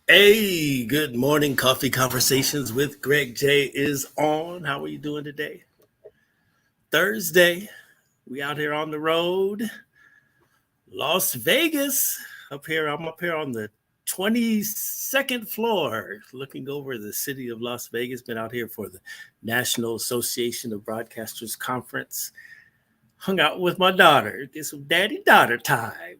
Hey, good morning. Coffee Conversations with Greg J is on. How are you doing today? Thursday. We out here on the road. Las Vegas. I'm up here on the 22nd floor, looking over the city of Las Vegas. Been out here for the National Association of Broadcasters Conference. Hung out with my daughter. Get some daddy-daughter time,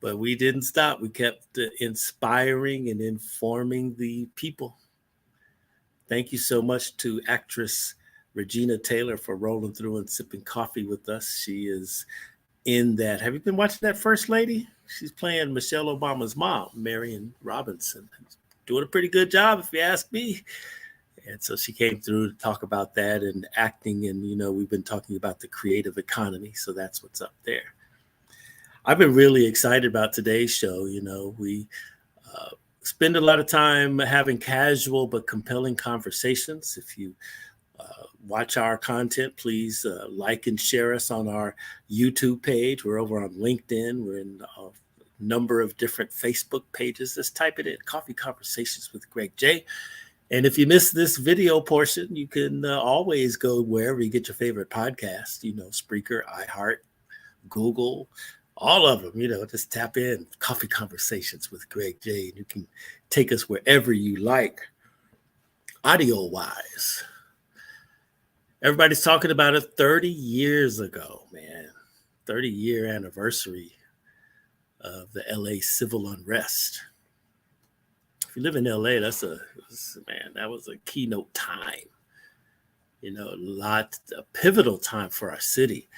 But we didn't stop. We kept inspiring and informing the people. Thank you so much to actress Regina Taylor for rolling through and sipping coffee with us. She is in that. Have you been watching that First Lady? She's playing Michelle Obama's mom, Marion Robinson. Doing a pretty good job, if you ask me. And so she came through to talk about that and acting. And, we've been talking about the creative economy. So that's what's up there. I've been really excited about today's show. We spend a lot of time having casual but compelling conversations. If you watch our content, please like and share us on our YouTube page. We're over on LinkedIn. We're in a number of different Facebook pages. Just type it in, Coffee Conversations with Greg J. And if you missed this video portion, you can always go wherever you get your favorite podcast, Spreaker, iHeart, Google, all of them, just tap in Coffee Conversations with Greg J. And you can take us wherever you like, audio-wise. Everybody's talking about it 30 years ago, man. 30-year anniversary of the LA civil unrest. If you live in LA, that was a keynote time. A pivotal time for our city.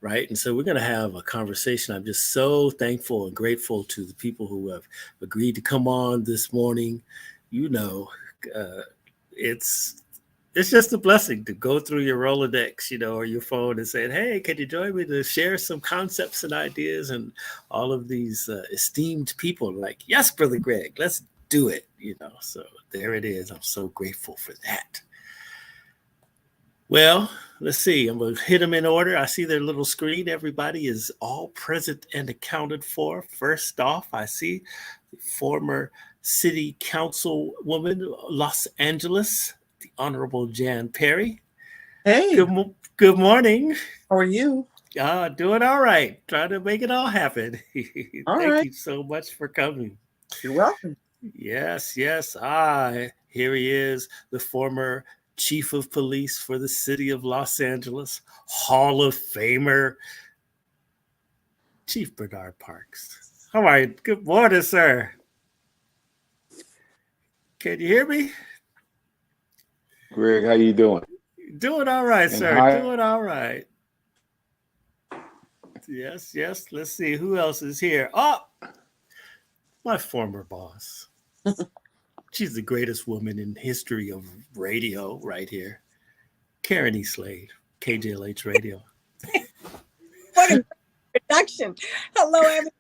Right. And so we're going to have a conversation. I'm just so thankful and grateful to the people who have agreed to come on this morning. It's just a blessing to go through your Rolodex, or your phone and say, hey, can you join me to share some concepts and ideas? And all of these esteemed people like, yes, Brother Greg, let's do it. So there it is. I'm so grateful for that. Well, let's see. I'm going to hit them in order. I see their little screen. Everybody is all present and accounted for. First off, I see the former city councilwoman, Los Angeles, the Honorable Jan Perry. Hey. Good morning. How are you? Doing all right. Trying to make it all happen. Thank you so much for coming. You're welcome. Yes. Here he is, the former Chief of Police for the city of Los Angeles, Hall of Famer, Chief Bernard Parks. All right. Good morning, sir. Can you hear me? Greg, how you doing? Doing all right, sir. Doing all right. Yes. Let's see who else is here. Oh, my former boss. She's the greatest woman in history of radio right here. Karen E. Slade, KJLH Radio. What a production. Hello, everyone.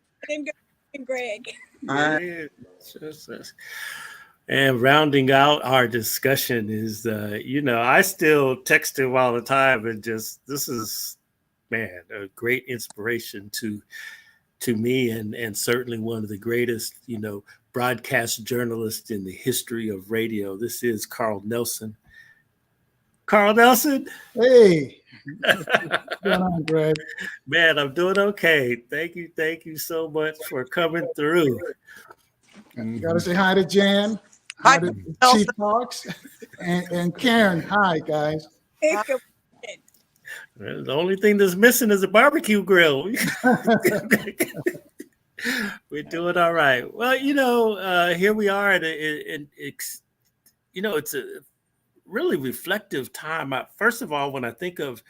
Good Greg. And rounding out our discussion is, I still text him all the time and this is, man, a great inspiration to me and certainly one of the greatest, broadcast journalists in the history of radio. This is Carl Nelson. Carl Nelson. Hey. What's going on, Greg? Man, I'm doing okay. Thank you so much for coming through. Got to say hi to Jan. Hi to Chief Parks and Karen. Hi, guys. Hey, good The only thing that's missing is a barbecue grill. We're doing all right. Well, here we are it's a really reflective time. First of all, when I think of,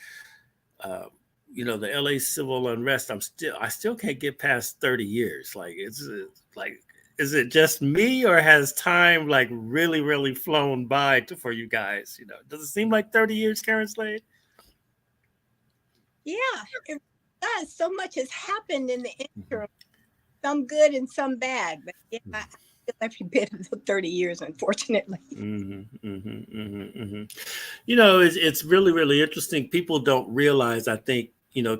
uh, the LA civil unrest, I still can't get past 30 years. Like, like, is it just me, or has time like really, really flown by for you guys? Does it seem like 30 years, Karen Slade? Yeah, it does. So much has happened in the interim, some good and some bad. But yeah, I feel every bit of the 30 years, unfortunately. It's really, really interesting. People don't realize, I think,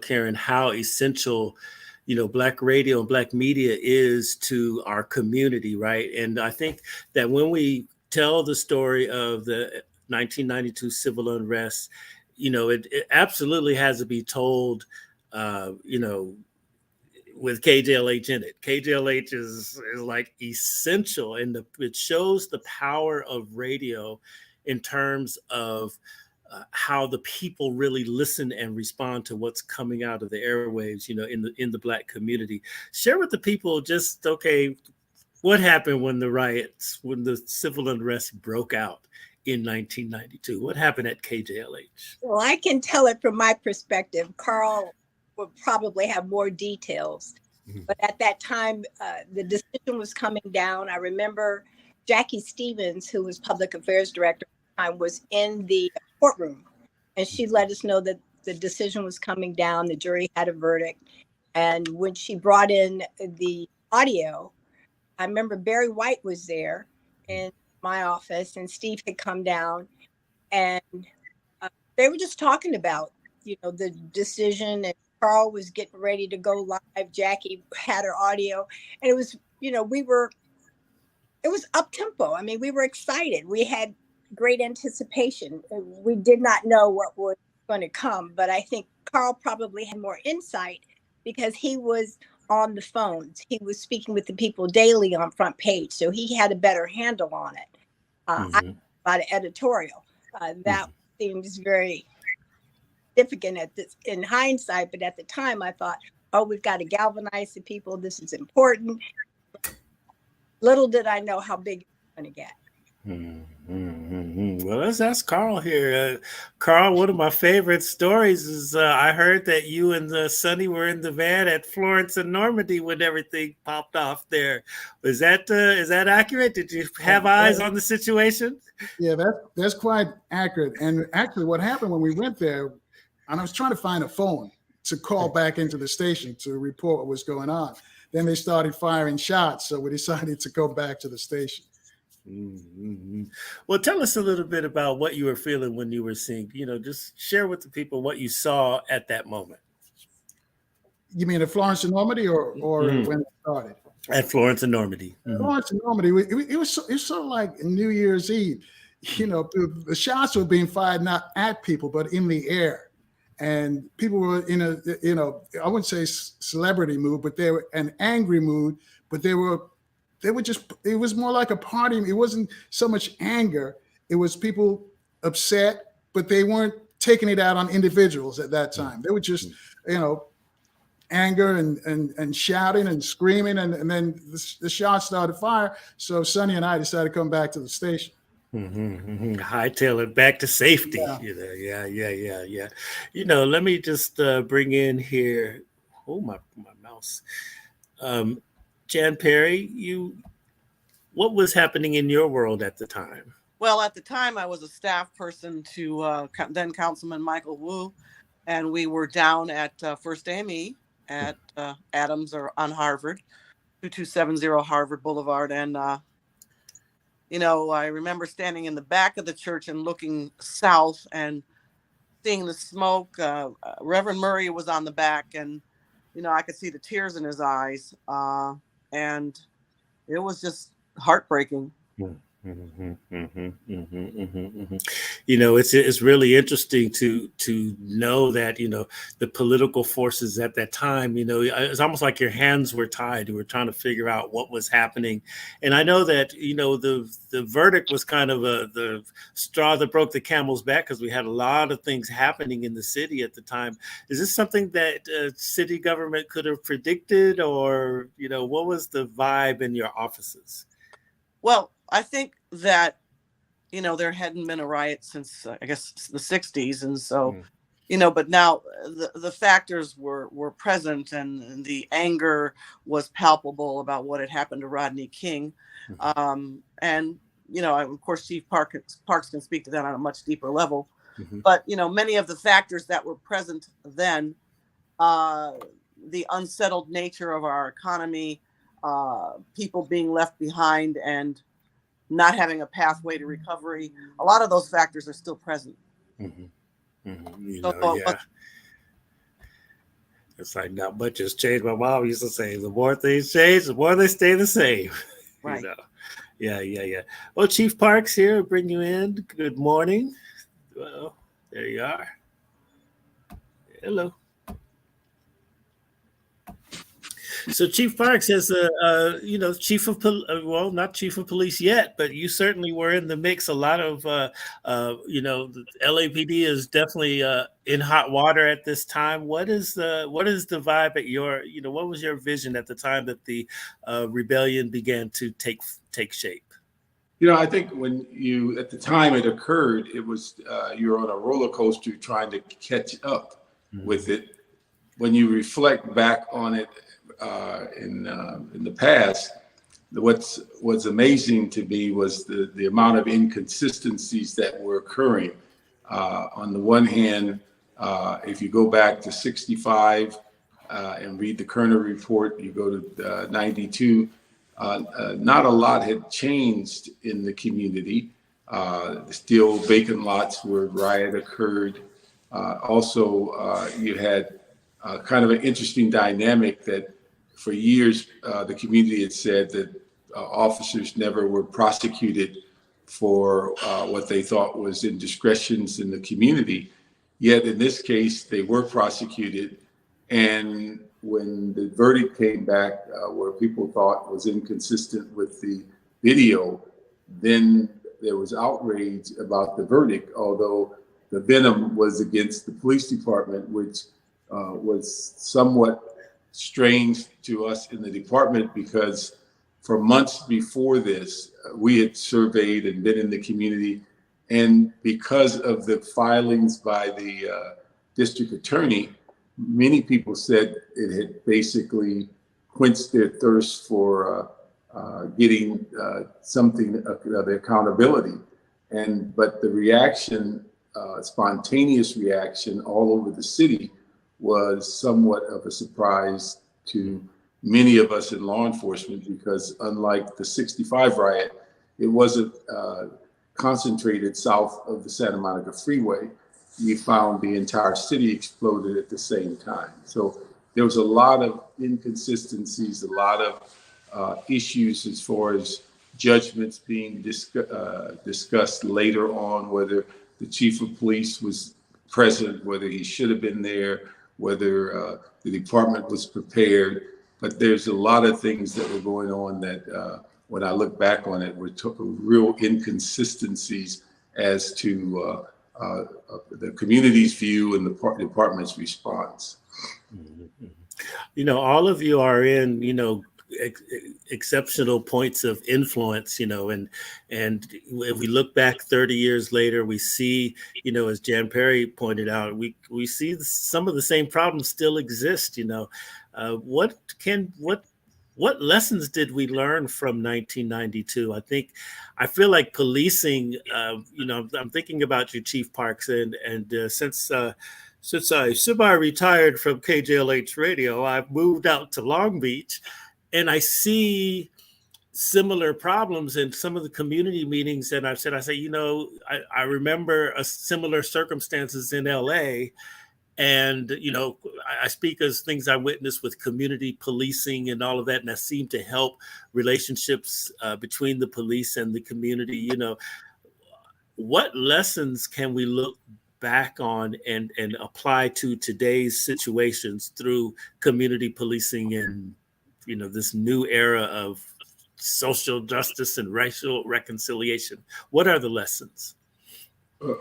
Karen, how essential, Black radio and Black media is to our community, right? And I think that when we tell the story of the 1992 civil unrest, it absolutely has to be told, with KJLH in it. KJLH is like essential, and it shows the power of radio in terms of how the people really listen and respond to what's coming out of the airwaves, in the Black community. Share with the people what happened when the civil unrest broke out in 1992. What happened at KJLH? Well, I can tell it from my perspective. Carl would probably have more details. But at that time, the decision was coming down. I remember Jackie Stevens, who was public affairs director at the time, was in the courtroom, and she let us know that the decision was coming down. The jury had a verdict. And when she brought in the audio, I remember Barry White was there in my office, and Steve had come down, and they were just talking about, the decision, and Carl was getting ready to go live. Jackie had her audio, and it was, it was up tempo. I mean, we were excited. We had great anticipation. We did not know what was going to come, but I think Carl probably had more insight because he was on the phones. He was speaking with the people daily on Front Page, so he had a better handle on it. I about an editorial. That seems very significant in hindsight, but at the time I thought, oh, we've got to galvanize the people. This is important. Little did I know how big it's going to get. Well, let's ask Carl here. Carl, one of my favorite stories is I heard that you and Sonny were in the van at Florence and Normandy when everything popped off there. Is that accurate? Did you have eyes on the situation? Yeah, that's quite accurate. And actually, what happened when we went there, and I was trying to find a phone to call back into the station to report what was going on. Then they started firing shots, so we decided to go back to the station. Well, tell us a little bit about what you were feeling when you were seeing, just share with the people what you saw at that moment. You mean at Florence and Normandy or when it started? At Florence and Normandy. Florence and Normandy, it was sort of like New Year's Eve. The shots were being fired not at people, but in the air. And people were in a, I wouldn't say celebrity mood, but they were an angry mood, but they were just, it was more like a party. It wasn't so much anger. It was people upset, but they weren't taking it out on individuals at that time. They were just, anger and shouting and screaming. And then the shots started fire. So Sonny and I decided to come back to the station. Hightail it back to safety. Yeah. Let me just bring in here. Oh, my mouse. Jan Perry, what was happening in your world at the time? Well, at the time, I was a staff person to then Councilman Michael Wu, and we were down at First AME at Adams or on Harvard, 2270 Harvard Boulevard, and I remember standing in the back of the church and looking south and seeing the smoke. Reverend Murray was on the back, and I could see the tears in his eyes. And it was just heartbreaking. Mhm, mhm, mhm, mhm, mhm. It's really interesting to know that the political forces at that time. It's almost like your hands were tied. You were trying to figure out what was happening, and I know that the verdict was kind of the straw that broke the camel's back because we had a lot of things happening in the city at the time. Is this something that city government could have predicted, or what was the vibe in your offices? Well, I think that, there hadn't been a riot since, I guess, the 60s. And so, Mm, but now the factors were present, and the anger was palpable about what had happened to Rodney King. mhm, And, of course, Chief Parks can speak to that on a much deeper level. mhm. But, many of the factors that were present then, uh, the unsettled nature of our economy, people being left behind and not having a pathway to recovery, a lot of those factors are still present. Mhm, mhm. So, Yeah. It's like not much has changed. My mom used to say, the more things change, the more they stay the same. you right. know. Yeah, yeah, yeah. Well, Chief Parks here, bring you in. Good morning. Well, there you are. Hello. So Chief Parks is chief of well, not chief of police yet, but you certainly were in the mix. A lot of the LAPD is definitely in hot water at this time. What is the vibe at your what was your vision at the time that the rebellion began to take shape? I think at the time it occurred, it was you're on a roller coaster trying to catch up with Mhm. it. When you reflect back on it in the past, what's amazing to me was the amount of inconsistencies that were occurring. On the one hand, if you go back to 65 and read the Kerner report, you go to 92. Not a lot had changed in the community. Still, vacant lots where riot occurred. Also, you had kind of an interesting dynamic that for years the community had said that officers never were prosecuted for what they thought was indiscretions in the community. Yet in this case, they were prosecuted. And when the verdict came back, where people thought was inconsistent with the video, then there was outrage about the verdict, although the venom was against the police department, which was somewhat strange to us in the department because for months before this, we had surveyed and been in the community. And because of the filings by the district attorney, many people said it had basically quenched their thirst for getting something of accountability. But the reaction, spontaneous reaction all over the city was somewhat of a surprise to many of us in law enforcement because unlike the 65 riot, it wasn't concentrated south of the Santa Monica Freeway. We found the entire city exploded at the same time. So there was a lot of inconsistencies, a lot of issues as far as judgments being discussed later on, whether the chief of police was present, whether he should have been there, whether the department was prepared. But there's a lot of things that were going on that when I look back on it, were real inconsistencies as to the community's view and the department's response. All of you are in ex- exceptional points of influence, and if we look back 30 years later, we see, as Jan Perry pointed out, we see some of the same problems still exist. What lessons did we learn from 1992? I feel like policing, I'm thinking about you, Chief Parks, and since I semi-retired from KJLH radio, I've moved out to Long Beach, and I see similar problems in some of the community meetings. And I say, I remember a similar circumstances in LA, And, I speak as things I witnessed with community policing and all of that, and that seemed to help relationships between the police and the community. What lessons can we look back on and apply to today's situations through community policing and, this new era of social justice and racial reconciliation? What are the lessons?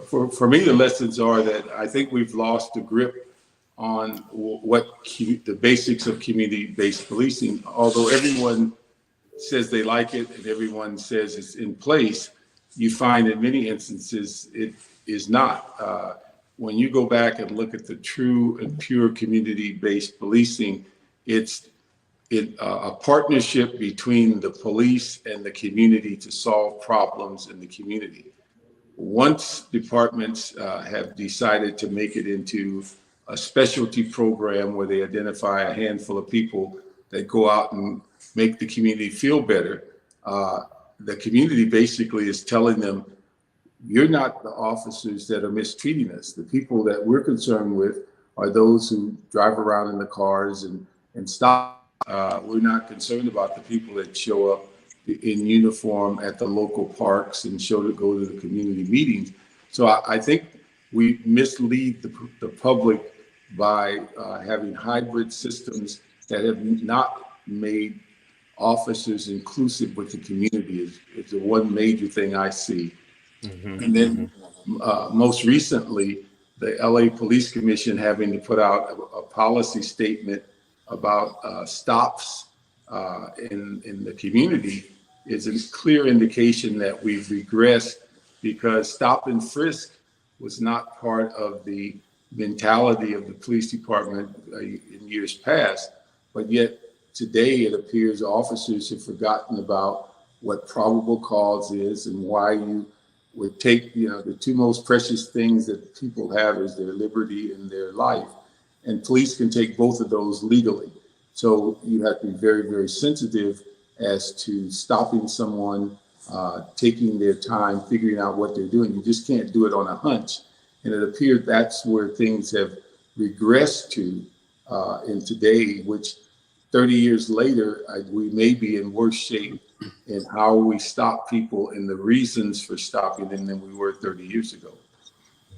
For me, the lessons are that I think we've lost the grip on the basics of community-based policing. Although everyone says they like it and everyone says it's in place, you find in many instances it is not. When you go back and look at the true and pure community-based policing, it's a partnership between the police and the community to solve problems in the community. Once departments have decided to make it into a specialty program where they identify a handful of people that go out and make the community feel better, the community basically is telling them, you're not the officers that are mistreating us. The people that we're concerned with are those who drive around in the cars and stop. We're not concerned about the people that show up in uniform at the local parks and go to the community meetings. So I think we mislead the public by having hybrid systems that have not made officers inclusive with the community is the one major thing I see. Mm-hmm. And then most recently, the LA Police Commission having to put out a policy statement about stops in the community is a clear indication that we've regressed, because stop and frisk was not part of the mentality of the police department in years past, but yet today it appears officers have forgotten about what probable cause is and why you would take, the two most precious things that people have is their liberty and their life, and police can take both of those legally. So you have to be very, very sensitive as to stopping someone, taking their time, figuring out what they're doing. You just can't do it on a hunch. And it appeared that's where things have regressed to in today, which 30 years later, we may be in worse shape in how we stop people and the reasons for stopping them than we were 30 years ago.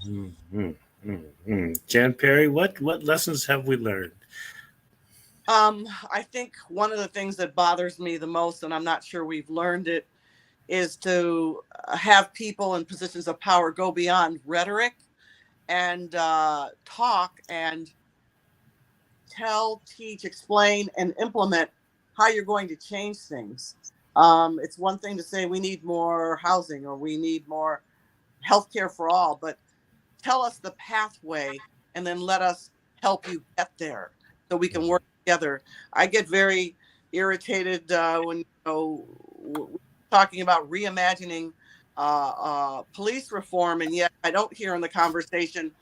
Mm-hmm. Mm-hmm. Jan Perry, what lessons have we learned? I think one of the things that bothers me the most, and I'm not sure we've learned it, is to have people in positions of power go beyond rhetoric and talk and tell, teach, explain, and implement how you're going to change things. It's one thing to say we need more housing or we need more healthcare for all, but tell us the pathway and then let us help you get there so we can work together. I get very irritated when we're talking about reimagining police reform, and yet I don't hear in the conversation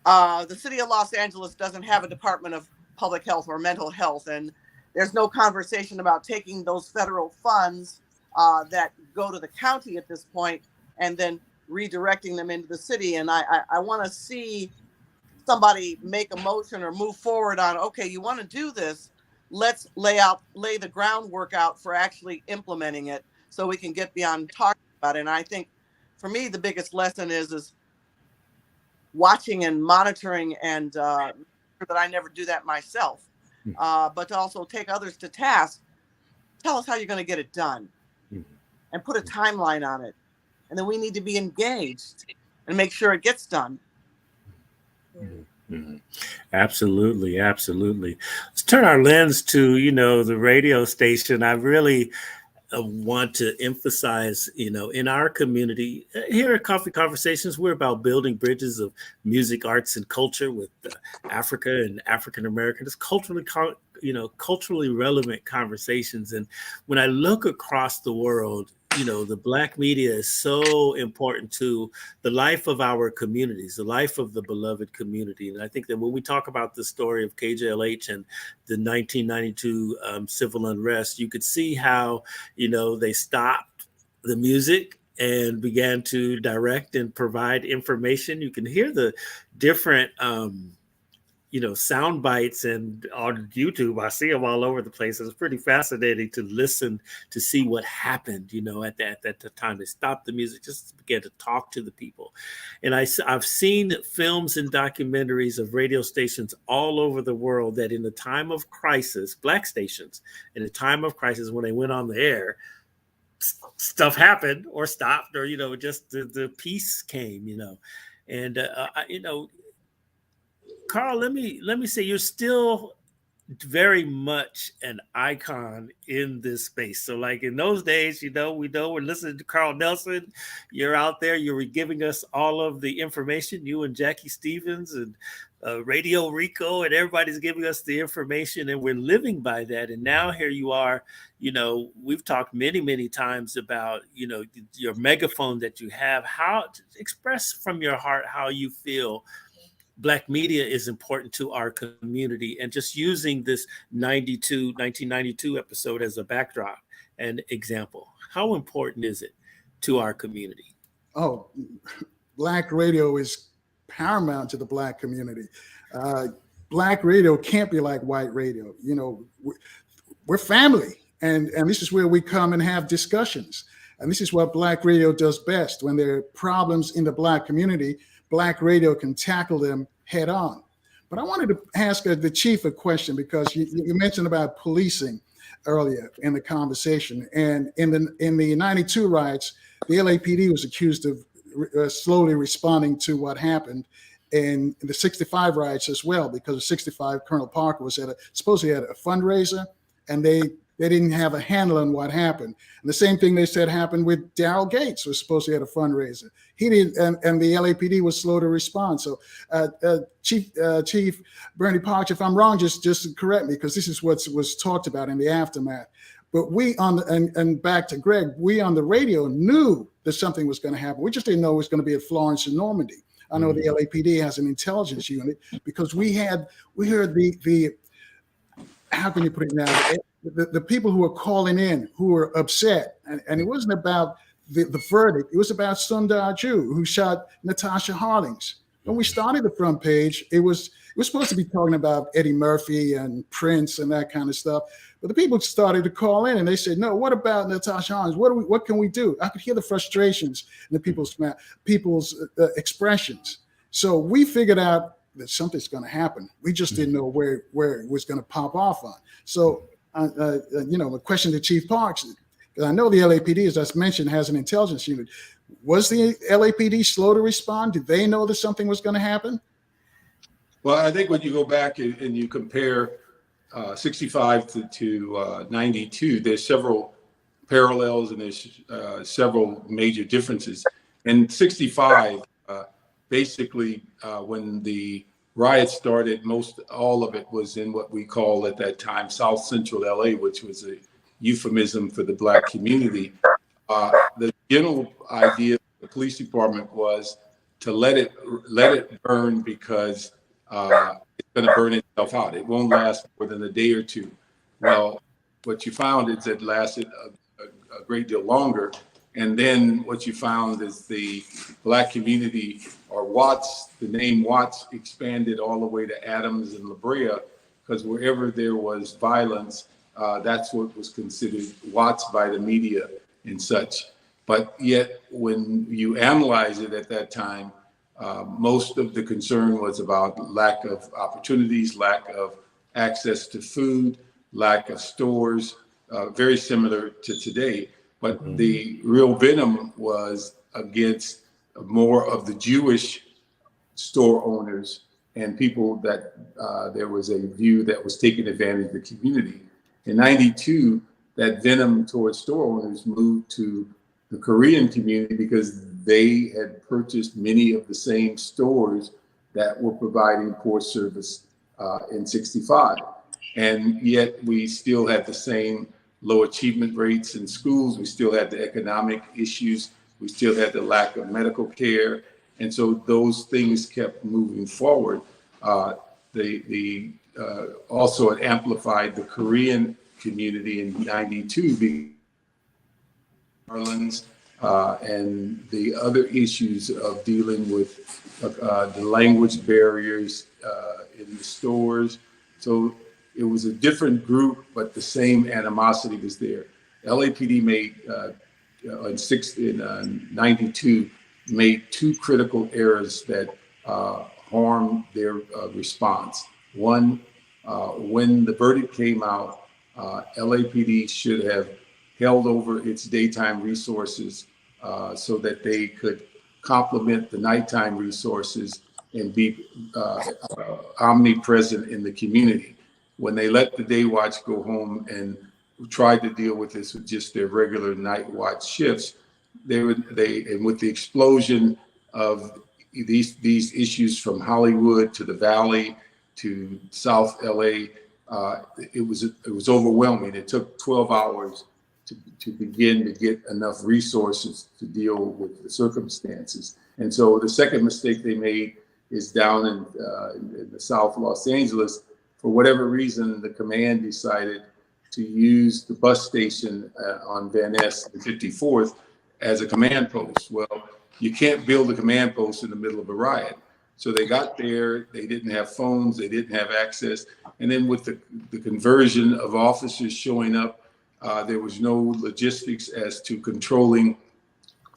the city of Los Angeles doesn't have a Department of Public Health or mental health, and there's no conversation about taking those federal funds that go to the county at this point and then redirecting them into the city. And I want to see somebody make a motion or move forward on, okay, you want to do this, let's lay the groundwork out for actually implementing it so we can get beyond talking about it. And I think for me, the biggest lesson is watching and monitoring and that I never do that myself, but to also take others to task. Tell us how you're going to get it done and put a timeline on it. And then we need to be engaged and make sure it gets done. Mm-hmm. Absolutely. Let's turn our lens to, the radio station. I really want to emphasize, in our community here at Coffee Conversations, we're about building bridges of music, arts, and culture with Africa and African Americans, culturally relevant conversations. And when I look across the world, the Black media is so important to the life of our communities, the life of the beloved community. And I think that when we talk about the story of KJLH and the 1992 civil unrest, you could see how, they stopped the music and began to direct and provide information. You can hear the different sound bites and on YouTube. I see them all over the place. It's pretty fascinating to listen to see what happened, at the time. They stopped the music, just began to talk to the people. And I've seen films and documentaries of radio stations all over the world that in the time of crisis, Black stations, in the time of crisis, when they went on the air, stuff happened or stopped, or, just the peace came, and, Carl, let me say, you're still very much an icon in this space. So like in those days, we know we're listening to Carl Nelson. You're out there, you're giving us all of the information, you and Jackie Stevens and Radio Rico, and everybody's giving us the information, and we're living by that. And now here you are, we've talked many, many times about, your megaphone that you have, how to express from your heart how you feel Black media is important to our community, and just using this 1992 episode as a backdrop and example. How important is it to our community? Oh, Black radio is paramount to the Black community. Black radio can't be like white radio. We're family, and this is where we come and have discussions. And this is what Black radio does best. When there are problems in the Black community, Black radio can tackle them head on. But I wanted to ask the chief a question, because you mentioned about policing earlier in the conversation. And in the 92 riots, the LAPD was accused of slowly responding to what happened in the 65 riots as well, because of 65, Colonel Parker was supposedly at a fundraiser, and they didn't have a handle on what happened. And the same thing they said happened with Daryl Gates, was supposedly at a fundraiser. He didn't, and the LAPD was slow to respond. So, Chief Bernie Parch, if I'm wrong, just correct me, because this is what was talked about in the aftermath. But we and back to Greg, we on the radio knew that something was going to happen. We just didn't know it was going to be at Florence and Normandy. I know the LAPD has an intelligence unit, because we heard the how can you put it now? The people who were calling in, who were upset, and it wasn't about the verdict. It was about Sundar Jew, who shot Natasha Harlings. When we started the front page, it was supposed to be talking about Eddie Murphy and Prince and that kind of stuff. But the people started to call in, and they said, "No, what about Natasha Harlings? What can we do?" I could hear the frustrations in the people's expressions. So we figured out that something's going to happen. We just didn't know where it was going to pop off on. So, a question to Chief Parks, because I know the LAPD, as I mentioned, has an intelligence unit. Was the LAPD slow to respond? Did they know that something was going to happen? Well, I think when you go back and you compare 65 to 92, there's several parallels, and there's several major differences. In 65, basically, when the riots started, all of it was in what we call at that time South Central LA, which was a euphemism for the Black community. The general idea of the police department was to let it burn, because it's going to burn itself out. It won't last more than a day or two. Well, what you found is it lasted a great deal longer. And then what you found is the Black community, or Watts, the name Watts expanded all the way to Adams and La Brea, because wherever there was violence, that's what was considered Watts by the media and such. But yet, when you analyze it at that time, most of the concern was about lack of opportunities, lack of access to food, lack of stores, very similar to today. But the real venom was against more of the Jewish store owners and people that there was a view that was taking advantage of the community. In 92, that venom towards store owners moved to the Korean community, because they had purchased many of the same stores that were providing poor service in 65. And yet we still had the same low achievement rates in schools. We still had the economic issues. We still had the lack of medical care. And so those things kept moving forward. Also it amplified the Korean community in 92, Orleans, and the other issues of dealing with the language barriers in the stores. So it was a different group, but the same animosity was there. LAPD made in 92 made two critical errors that harmed their response. One, when the verdict came out, LAPD should have held over its daytime resources so that they could complement the nighttime resources and be omnipresent in the community. When they let the day watch go home and tried to deal with this with just their regular night watch shifts, and with the explosion of these issues from Hollywood to the Valley to South LA, it was overwhelming. It took 12 hours to begin to get enough resources to deal with the circumstances. And so the second mistake they made is down in the South Los Angeles. For whatever reason, the command decided to use the bus station on Van Ness and 54th as a command post. Well, you can't build a command post in the middle of a riot. So they got there, they didn't have phones, they didn't have access. And then with the conversion of officers showing up, there was no logistics as to controlling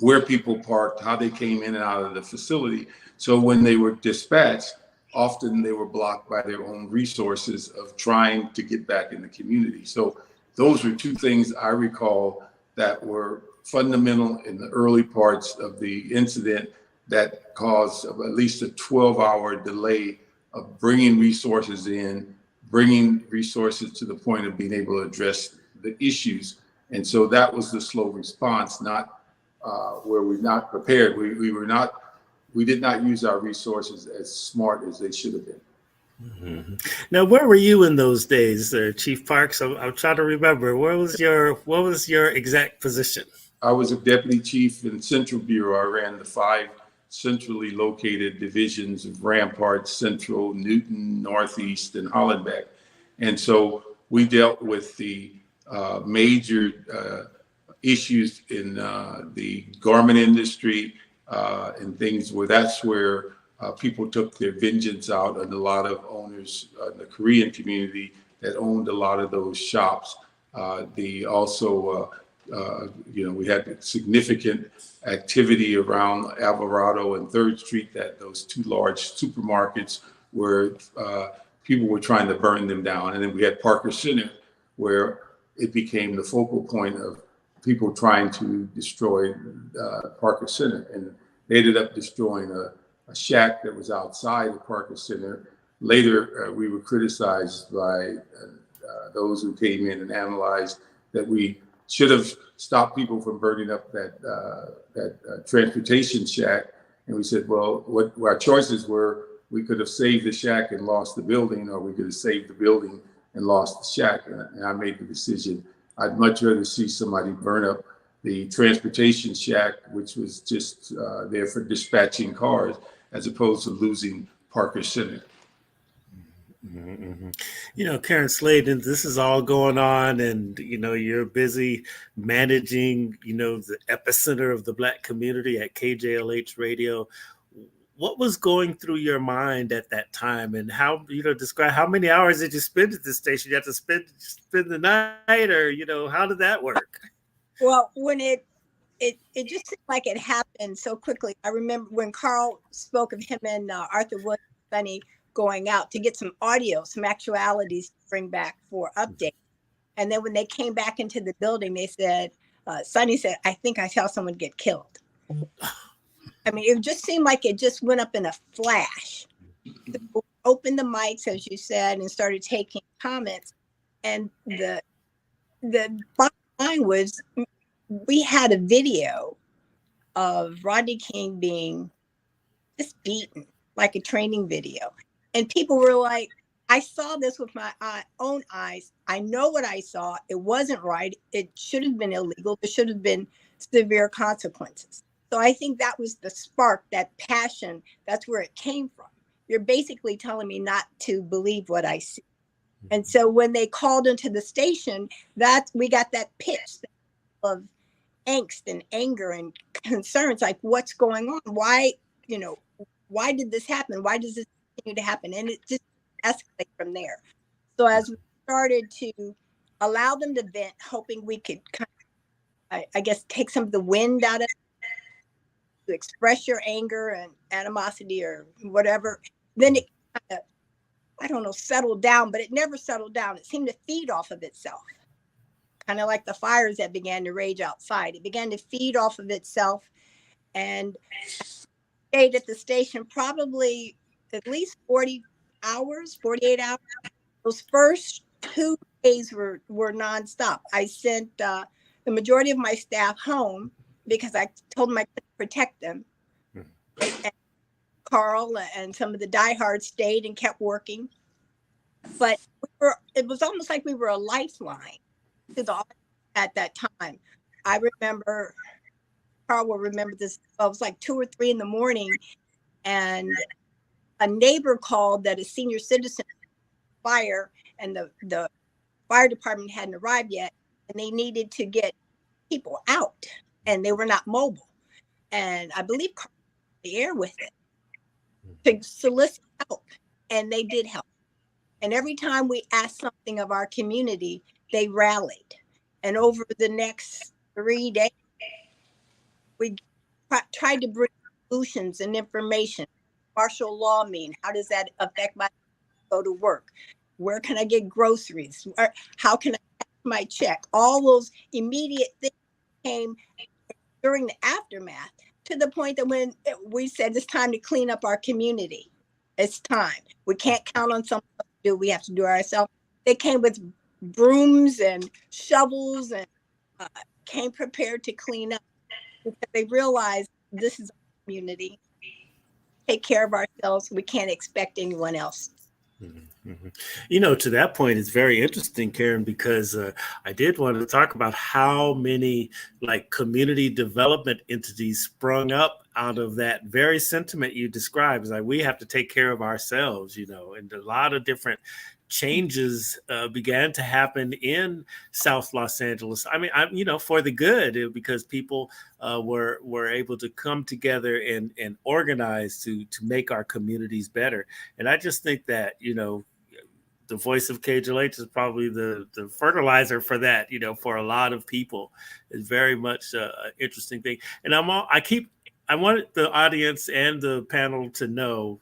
where people parked, how they came in and out of the facility. So when they were dispatched, often they were blocked by their own resources of trying to get back in the community. So those were two things I recall that were fundamental in the early parts of the incident that caused at least a 12-hour delay of bringing resources in, bringing resources to the point of being able to address the issues. And so that was the slow response, not where we're not prepared. We did not use our resources as smart as they should have been. Mm-hmm. Now, where were you in those days, Chief Parks? I'm trying to remember. What was your exact position? I was a deputy chief in Central Bureau. I ran the 5 centrally located divisions of Rampart, Central, Newton, Northeast, and Hollenbeck. And so we dealt with the major issues in the garment industry and things where that's where people took their vengeance out on a lot of owners in the Korean community that owned a lot of those shops. We had significant activity around Alvarado and 3rd Street, that those 2 large supermarkets where people were trying to burn them down. And then we had Parker Center, where it became the focal point of people trying to destroy Parker Center. And they ended up destroying a shack that was outside of Parker Center. Later, we were criticized by those who came in and analyzed that we should have stopped people from burning up that transportation shack. And we said, well, what our choices were, we could have saved the shack and lost the building, or we could have saved the building and lost the shack. And I made the decision, I'd much rather see somebody burn up the transportation shack, which was just there for dispatching cars, as opposed to losing Parker Center. Mm-hmm. You know, Karen Slade, and this is all going on, and you're busy managing, the epicenter of the Black community at KJLH Radio. What was going through your mind at that time, and how, describe how many hours did you spend at this station? You had to spend the night, or how did that work? Well, when it just seemed like it happened so quickly. I remember when Carl spoke of him and Arthur Wood, Sonny, going out to get some audio, some actualities to bring back for update. And then when they came back into the building, they said, Sonny said, I think I saw someone get killed. I mean, it just seemed like it just went up in a flash. Opened the mics, as you said, and started taking comments. And the bottom line was, we had a video of Rodney King being just beaten, like a training video. And people were like, I saw this with my own eyes. I know what I saw. It wasn't right. It should have been illegal. There should have been severe consequences. So I think that was the spark, that passion. That's where it came from. You're basically telling me not to believe what I see. And so when they called into the station, that we got that pitch of angst and anger and concerns, like what's going on? Why, why did this happen? Why does this continue to happen? And it just escalated from there. So as we started to allow them to vent, hoping we could kind of, I guess, take some of the wind out of it, to express your anger and animosity or whatever, then it kind of, I don't know, settled down, but it never settled down. It seemed to feed off of itself, kind of like the fires that began to rage outside. It began to feed off of itself, and stayed at the station probably at least 48 hours. Those first 2 days were nonstop. I sent the majority of my staff home because I told them I couldn't protect them. And Carl and some of the diehards stayed and kept working. But it was almost like we were a lifeline to the audience at that time. I remember, Carl will remember this, it was like 2 or 3 in the morning, and a neighbor called that a senior citizen fire, and the fire department hadn't arrived yet, and they needed to get people out, and they were not mobile. And I believe Carl was the air with it to solicit help, and they did help. And every time we asked something of our community, they rallied. And over the next 3 days, we tried to bring solutions and information. Martial law mean? How does that affect my go to work? Where can I get groceries? How can I cash my check? All those immediate things came during the aftermath, to the point that when we said it's time to clean up our community, it's time. We can't count on someone else to do. We have to do it ourselves. They came with brooms and shovels and came prepared to clean up, because they realized this is our community. Take care of ourselves. We can't expect anyone else. Mm-hmm. You know, to that point, it's very interesting, Karen, because I did want to talk about how many like community development entities sprung up out of that very sentiment you described. Is like, we have to take care of ourselves, you know, and a lot of different changes began to happen in South Los Angeles. I mean, you know, for the good, because people were able to come together and organize to make our communities better. And I just think that, you know, the voice of KJLH is probably the fertilizer for that, you know, for a lot of people. It's very much an interesting thing. And I want the audience and the panel to know.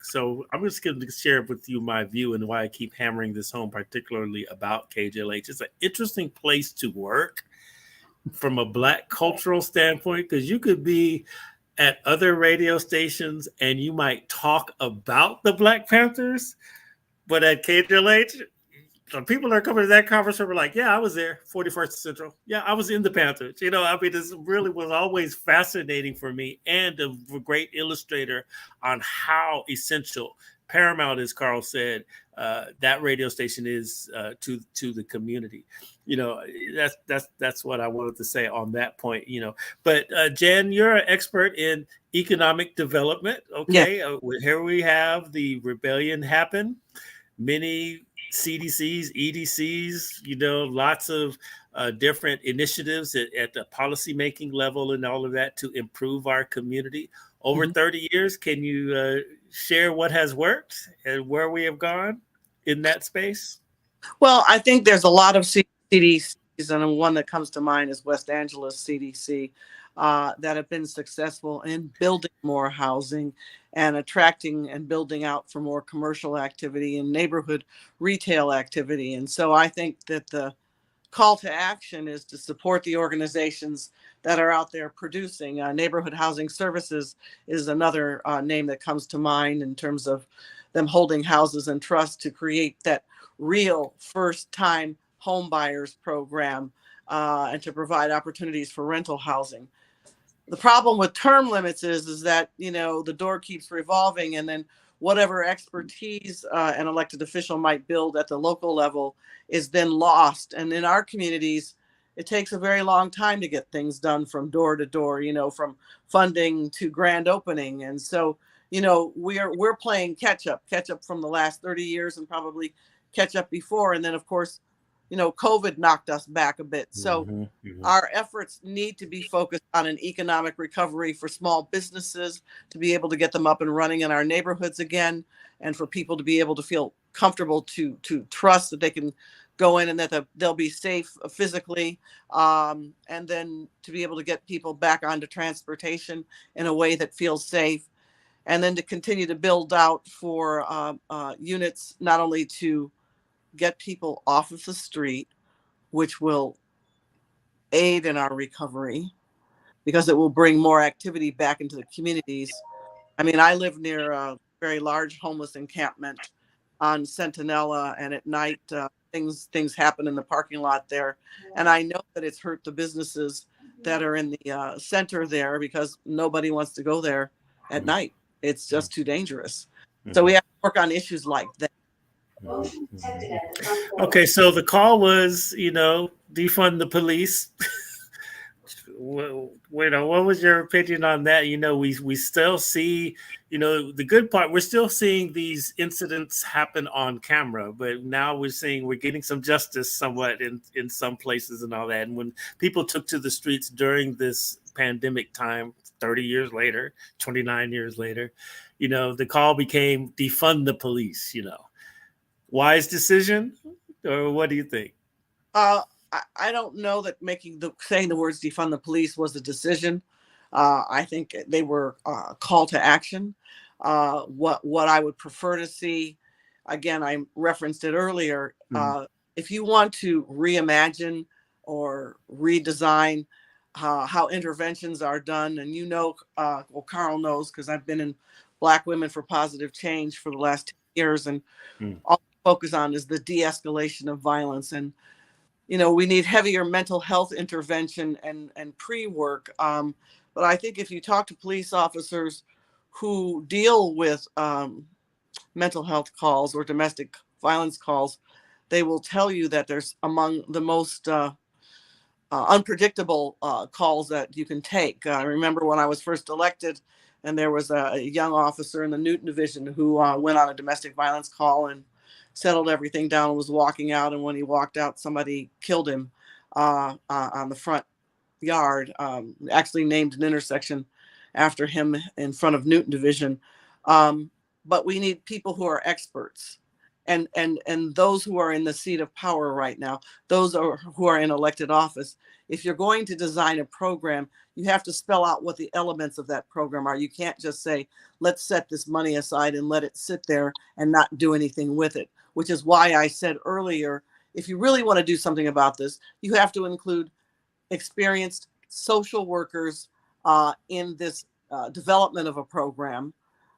So I'm just going to share with you my view and why I keep hammering this home, particularly about KJLH. It's an interesting place to work from a Black cultural standpoint, because you could be at other radio stations and you might talk about the Black Panthers, but at KJLH, the people that are coming to that conference were like, yeah, I was there, 41st Central. Yeah, I was in the Panthers. You know, I mean, this really was always fascinating for me, and a great illustrator on how essential, paramount, as Carl said, that radio station is to the community. You know, that's what I wanted to say on that point, you know. But Jen, you're an expert in economic development. Okay, yeah. Here we have the rebellion happen. Many CDCs, EDCs, you know, lots of different initiatives at the policymaking level and all of that to improve our community. Over 30 years, can you share what has worked and where we have gone in that space? Well, I think there's a lot of CDCs, and one that comes to mind is West Angeles CDC, that have been successful in building more housing and attracting and building out for more commercial activity and neighborhood retail activity. And so I think that the call to action is to support the organizations that are out there producing. Neighborhood Housing Services is another name that comes to mind in terms of them holding houses in trust to create that real first-time home buyers program and to provide opportunities for rental housing. The problem with term limits is that, you know, the door keeps revolving, and then whatever expertise an elected official might build at the local level is then lost. And in our communities, it takes a very long time to get things done from door to door, you know, from funding to grand opening. And so, you know, we're playing catch up from the last 30 years and probably catch up before. And then, of course, COVID knocked us back a bit. So Mhm, mhm. our efforts need to be focused on an economic recovery for small businesses to be able to get them up and running in our neighborhoods again, and for people to be able to feel comfortable to trust that they can go in and that they'll be safe physically, and then to be able to get people back onto transportation in a way that feels safe, and then to continue to build out for units not only to get people off of the street, which will aid in our recovery because it will bring more activity back into the communities. I mean, I live near a very large homeless encampment on Centinela, and at night things happen in the parking lot there, and I know that it's hurt the businesses that are in the center there because nobody wants to go there at night. It's just too dangerous. So we have to work on issues like that. Okay, so the call was, defund the police. What was your opinion on that? We still see, the good part, we're still seeing these incidents happen on camera, but now we're getting some justice somewhat in some places and all that. And when people took to the streets during this pandemic time, 30 years later, 29 years later, the call became defund the police, Wise decision, or what do you think? I don't know that saying the words defund the police was a decision. I think they were a call to action. What I would prefer to see, again, I referenced it earlier. If you want to reimagine or redesign how interventions are done, and Carl knows because I've been in Black Women for Positive Change for the last 10 years, and all we focus on is the de-escalation of violence. And we need heavier mental health intervention and pre-work. But I think if you talk to police officers who deal with mental health calls or domestic violence calls, they will tell you that there's among the most unpredictable calls that you can take. I remember when I was first elected, and there was a young officer in the Newton Division who went on a domestic violence call and settled everything down and was walking out. And when he walked out, somebody killed him on the front yard, actually named an intersection after him in front of Newton Division. But we need people who are experts and those who are in the seat of power right now, who are in elected office. If you're going to design a program, you have to spell out what the elements of that program are. You can't just say, let's set this money aside and let it sit there and not do anything with it, which is why I said earlier, if you really want to do something about this, you have to include experienced social workers in this development of a program.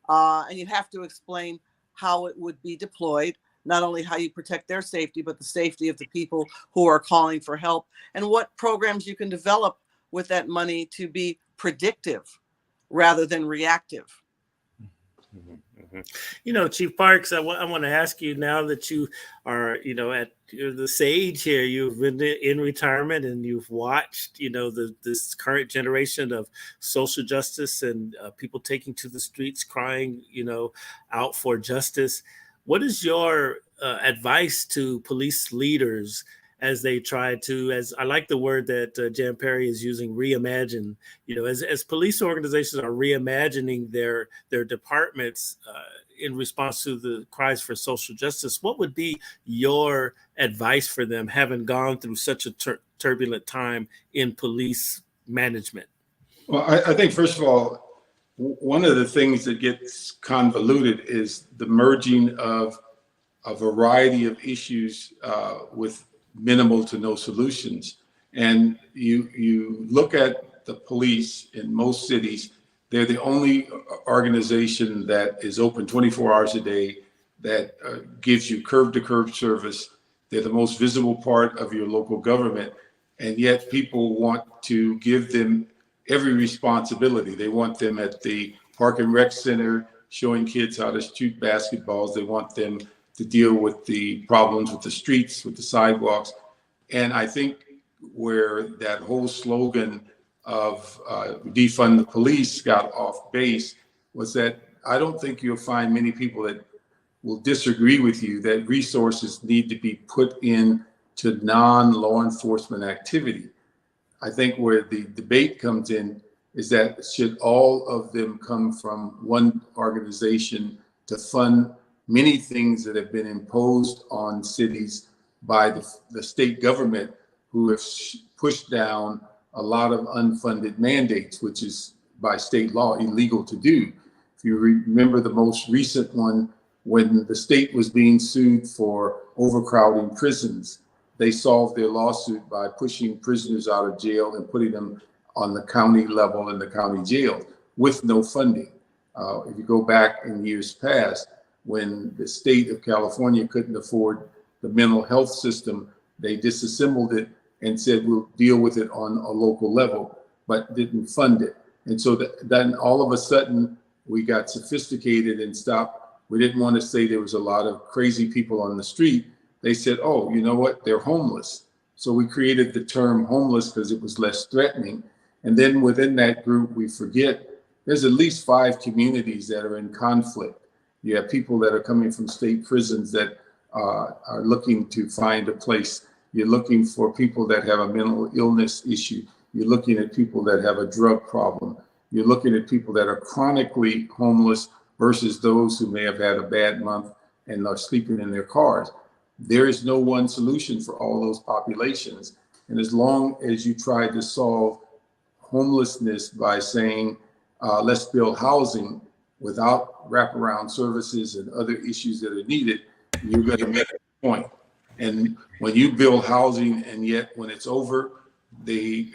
And you have to explain how it would be deployed, not only how you protect their safety, but the safety of the people who are calling for help, and what programs you can develop with that money to be predictive rather than reactive. Chief Parks, I want to ask you, now that you are, at the sage here, you've been in retirement and you've watched, this current generation of social justice and people taking to the streets, crying, out for justice. What is your advice to police leaders as they try to, as I like the word that Jan Perry is using, reimagine, as police organizations are reimagining their departments in response to the cries for social justice? What would be your advice for them, having gone through such a turbulent time in police management? Well, I think, first of all, one of the things that gets convoluted is the merging of a variety of issues with minimal to no solutions. And you look at the police in most cities, they're the only organization that is open 24 hours a day, that gives you curb to curb service. They're the most visible part of your local government. And yet people want to give them every responsibility. They want them at the Park and Rec Center showing kids how to shoot basketballs. They want them to deal with the problems with the streets, with the sidewalks. And I think where that whole slogan of defund the police got off base was that I don't think you'll find many people that will disagree with you that resources need to be put in to non-law enforcement activity. I think where the debate comes in is that should all of them come from one organization to fund many things that have been imposed on cities by the state government, who have pushed down a lot of unfunded mandates, which is by state law illegal to do. If you remember the most recent one, when the state was being sued for overcrowding prisons, they solved their lawsuit by pushing prisoners out of jail and putting them on the county level in the county jail with no funding. If you go back in years past, when the state of California couldn't afford the mental health system, they disassembled it and said, we'll deal with it on a local level, but didn't fund it. And so then all of a sudden, we got sophisticated and stopped. We didn't want to say there was a lot of crazy people on the street. They said, oh, you know what? They're homeless. So we created the term homeless because it was less threatening. And then within that group, we forget there's at least 5 communities that are in conflict. You have people that are coming from state prisons that are looking to find a place. You're looking for people that have a mental illness issue. You're looking at people that have a drug problem. You're looking at people that are chronically homeless versus those who may have had a bad month and are sleeping in their cars. There is no one solution for all those populations. And as long as you try to solve homelessness by saying, let's build housing without wraparound services and other issues that are needed, you're going to make a point. And when you build housing and yet when it's over, the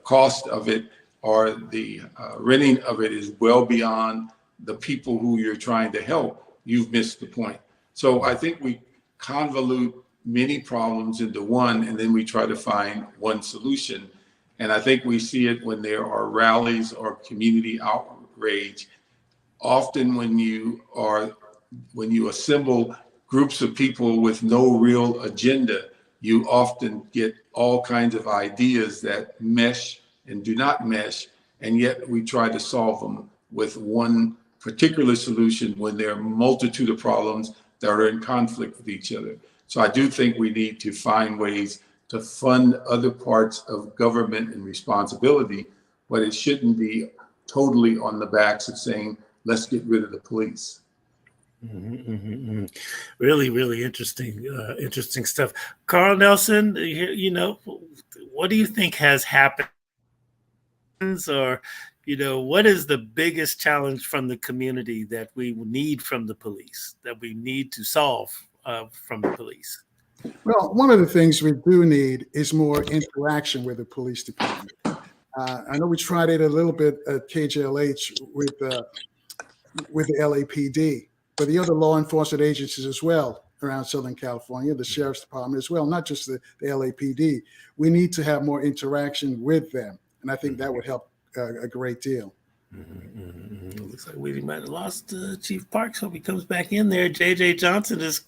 cost of it or the renting of it is well beyond the people who you're trying to help, you've missed the point. So I think we convolute many problems into one, and then we try to find one solution. And I think we see it when there are rallies or community outrage. Often when you assemble groups of people with no real agenda, you often get all kinds of ideas that mesh and do not mesh, and yet we try to solve them with one particular solution when there are a multitude of problems that are in conflict with each other. So I do think we need to find ways to fund other parts of government and responsibility, but it shouldn't be totally on the backs of saying, let's get rid of the police. Really, really interesting, interesting stuff. Carl Nelson, you know, what do you think has happened, or, you know, what is the biggest challenge from the community that we need from the police, that we need to solve from the police? Well, one of the things we do need is more interaction with the police department. I know we tried it a little bit at KJLH with the LAPD, but the other law enforcement agencies as well around Southern California, the Sheriff's Department as well, not just the LAPD. We need to have more interaction with them, and I think that would help a great deal. Looks like we might have lost Chief Parks. Hope he comes back in there. JJ Johnson is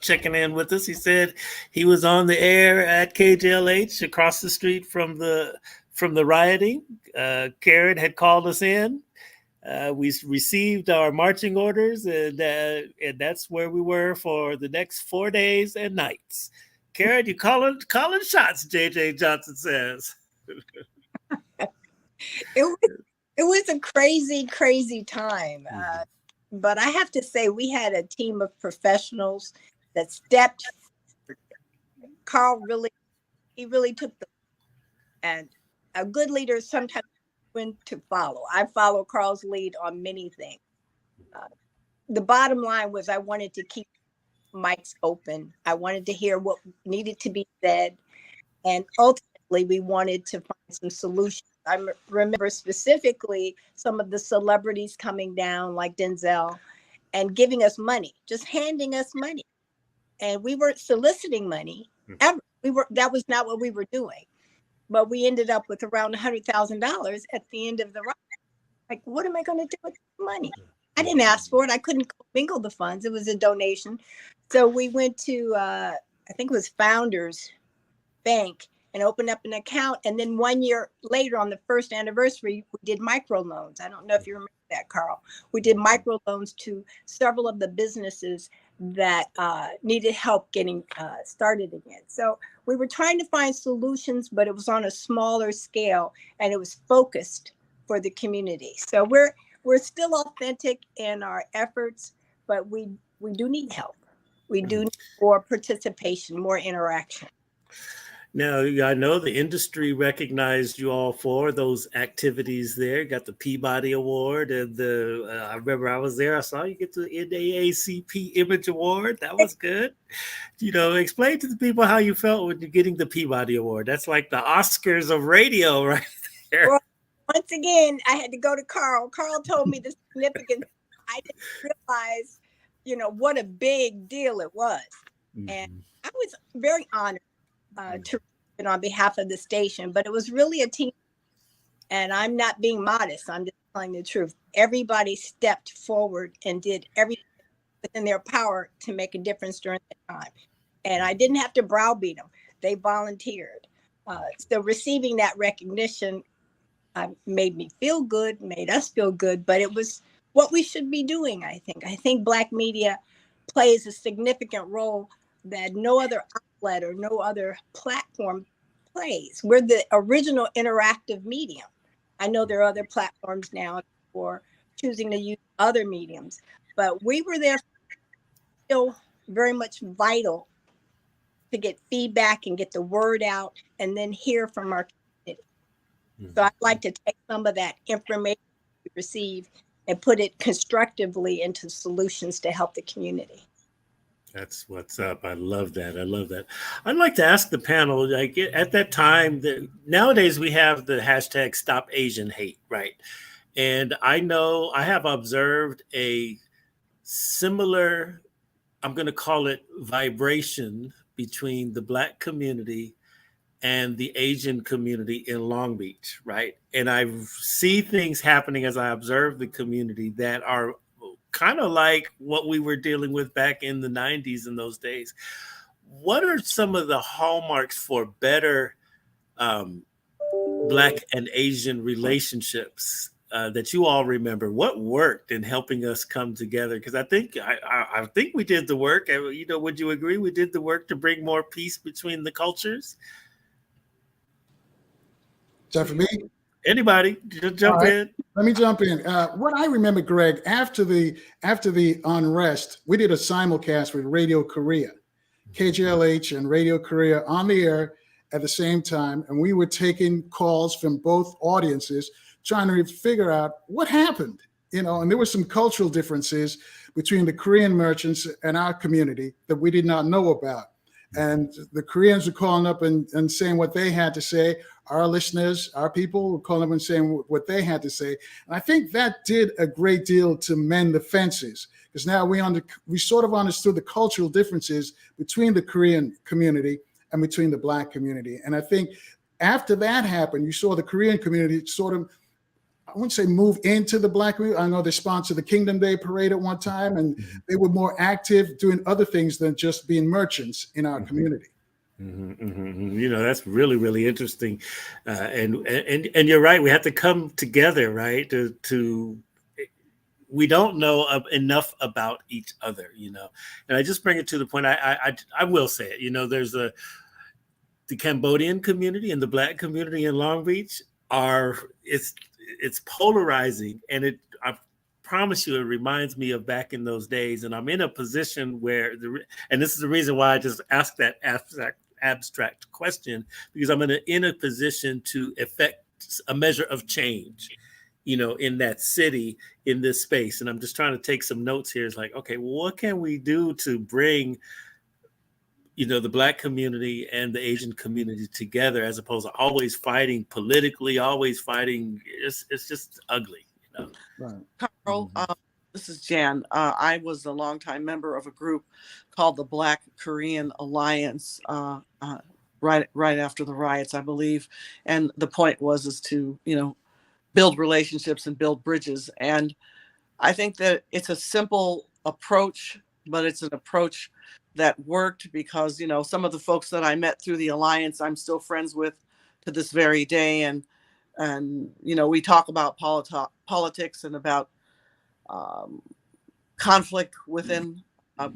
checking in with us. He said he was on the air at KJLH across the street from the rioting. Karen had called us in. We received our marching orders, and that's where we were for the next 4 days and nights. Karen, you calling shots? JJ Johnson says. It was a crazy time. But I have to say, we had a team of professionals that stepped. Carl really took the, and a good leader sometimes when to follow. I follow Carl's lead on many things. The bottom line was I wanted to keep mics open. I wanted to hear what needed to be said. And ultimately, we wanted to find some solutions. I remember specifically some of the celebrities coming down, like Denzel, and giving us money, just handing us money. And we weren't soliciting money ever. That was not what we were doing. But we ended up with around $100,000 at the end of the ride. Like, what am I going to do with the money? I didn't ask for it. I couldn't mingle the funds. It was a donation. So we went to, I think it was Founders Bank, and opened up an account. And then 1 year later, on the first anniversary, we did microloans. I don't know if you remember that, Carl. We did microloans to several of the businesses that needed help getting started again. So we were trying to find solutions, but it was on a smaller scale and it was focused for the community. So we're still authentic in our efforts, but we do need help. We do need more participation, more interaction. Now, I know the industry recognized you all for those activities there. Got the Peabody Award, and I remember I was there. I saw you get the NAACP Image Award. That was good. Explain to the people how you felt when you're getting the Peabody Award. That's like the Oscars of radio, right there. Well, once again, I had to go to Carl. Carl told me the significance. I didn't realize, what a big deal it was, and I was very honored. To on behalf of the station, but it was really a team, and I'm not being modest, I'm just telling the truth. Everybody stepped forward and did everything within their power to make a difference during that time, and I didn't have to browbeat them. They volunteered. So receiving that recognition made me feel good, made us feel good, but it was what we should be doing. I think Black media plays a significant role that no other outlet or no other platform plays. We're the original interactive medium. I know there are other platforms now for choosing to use other mediums, but we were there, still very much vital to get feedback and get the word out and then hear from our community. So I'd like to take some of that information we receive and put it constructively into solutions to help the community. That's what's up. I love that. I'd like to ask the panel, like at that time, nowadays we have the hashtag Stop Asian Hate, right? And I know I have observed a similar, I'm going to call it vibration between the Black community and the Asian community in Long Beach, right? And I see things happening as I observe the community that are kind of like what we were dealing with back in the 90s in those days. What are some of the hallmarks for better Black and Asian relationships that you all remember? What worked in helping us come together? Because I think we did the work. Would you agree we did the work to bring more peace between the cultures? Is that for me? Anybody, just jump in. Let me jump in. What I remember, Greg, after the Unrest, we did a simulcast with Radio Korea, KJLH and Radio Korea on the air at the same time, and we were taking calls from both audiences, trying to figure out what happened. And there were some cultural differences between the Korean merchants and our community that we did not know about. And the Koreans were calling up and saying what they had to say. Our listeners, our people were calling up and saying what they had to say. And I think that did a great deal to mend the fences, because now we sort of understood the cultural differences between the Korean community and between the Black community. And I think after that happened, you saw the Korean community sort of, I wouldn't say move into the Black community. I know they sponsored the Kingdom Day Parade at one time, and they were more active doing other things than just being merchants in our community. That's really, really interesting. And you're right. We have to come together, right? We don't know enough about each other, and I just bring it to the point. I will say it, there's the Cambodian community and the Black community in Long Beach it's polarizing, and I promise you, it reminds me of back in those days. And I'm in a position where and this is the reason why I just asked that abstract question, because I'm in a position to effect a measure of change, in that city, in this space. And I'm just trying to take some notes here. It's like, okay, well, what can we do to bring the Black community and the Asian community together, as opposed to always fighting politically, always fighting. It's just ugly. Right. Carl, this is Jan. I was a longtime member of a group called the Black Korean Alliance right after the riots, I believe. And the point was to, build relationships and build bridges. And I think that it's a simple approach, but it's an approach that worked, because some of the folks that I met through the alliance I'm still friends with to this very day, and we talk about politics and about conflict within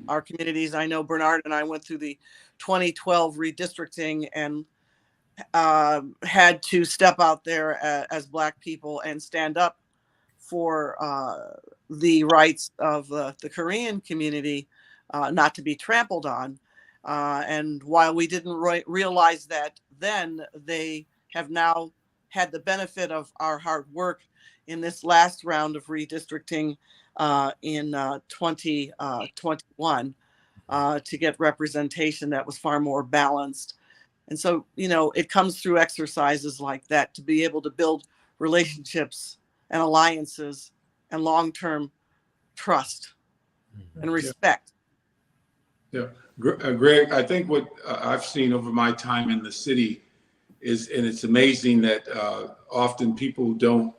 our communities. I know Bernard and I went through the 2012 redistricting and had to step out there as Black people and stand up for the rights of the Korean community not to be trampled on. And while we didn't realize that then, they have now had the benefit of our hard work in this last round of redistricting in 2021 to get representation that was far more balanced. And so, it comes through exercises like that to be able to build relationships and alliances and long-term trust and respect. Yeah. Greg, I think what I've seen over my time in the city is, and it's amazing that often people don't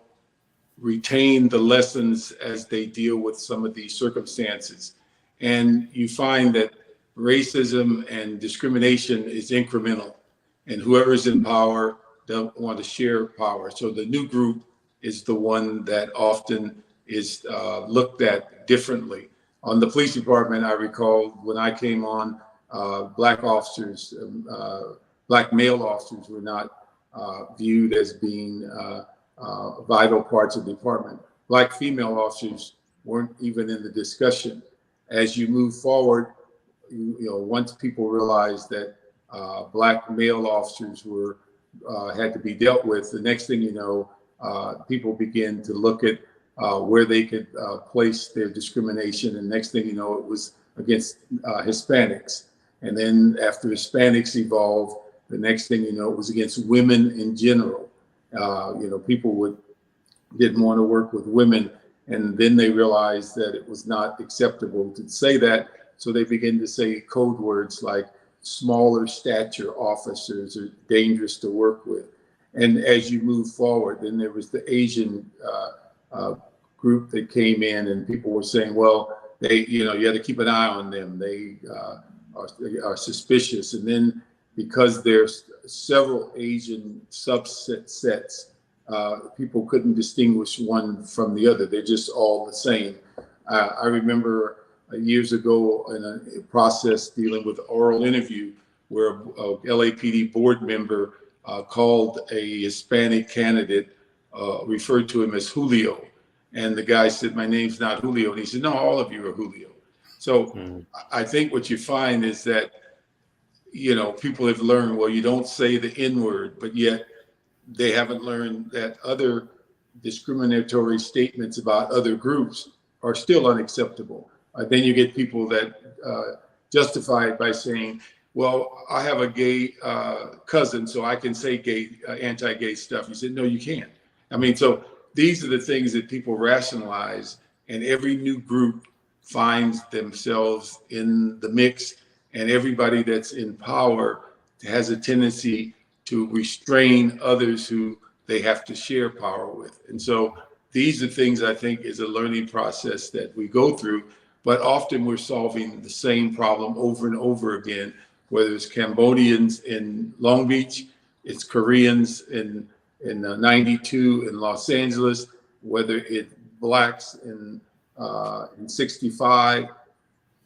retain the lessons as they deal with some of these circumstances. And you find that racism and discrimination is incremental, and whoever's in power don't want to share power. So the new group is the one that often is looked at differently. On the police department, I recall when I came on, Black officers, Black male officers were not viewed as being vital parts of the department. Black female officers weren't even in the discussion. As you move forward, once people realized that Black male officers were had to be dealt with, the next thing you know, people begin to look at where they could place their discrimination, and next thing you know, it was against Hispanics. And then after Hispanics evolved, the next thing you know, it was against women in general. People didn't want to work with women, and then they realized that it was not acceptable to say that, so they begin to say code words like smaller stature officers are dangerous to work with. And as you move forward, then there was the Asian group that came in, and people were saying, well, you had to keep an eye on them. They are suspicious. And then because there's several Asian subsets, people couldn't distinguish one from the other. They're just all the same. I remember years ago in a process dealing with oral interview where a LAPD board member called a Hispanic candidate, referred to him as Julio. And the guy said, my name's not Julio. And he said, no, all of you are Julio. So I think what you find is that, people have learned, well, you don't say the N word, but yet they haven't learned that other discriminatory statements about other groups are still unacceptable. Then you get people that justify it by saying, well, I have a gay cousin, so I can say gay, anti-gay stuff. You said, no, you can't. So these are the things that people rationalize, and every new group finds themselves in the mix, and everybody that's in power has a tendency to restrain others who they have to share power with. And so these are things I think is a learning process that we go through, but often we're solving the same problem over and over again, whether it's Cambodians in Long Beach, it's Koreans in 92 in Los Angeles, whether it's Blacks in 65,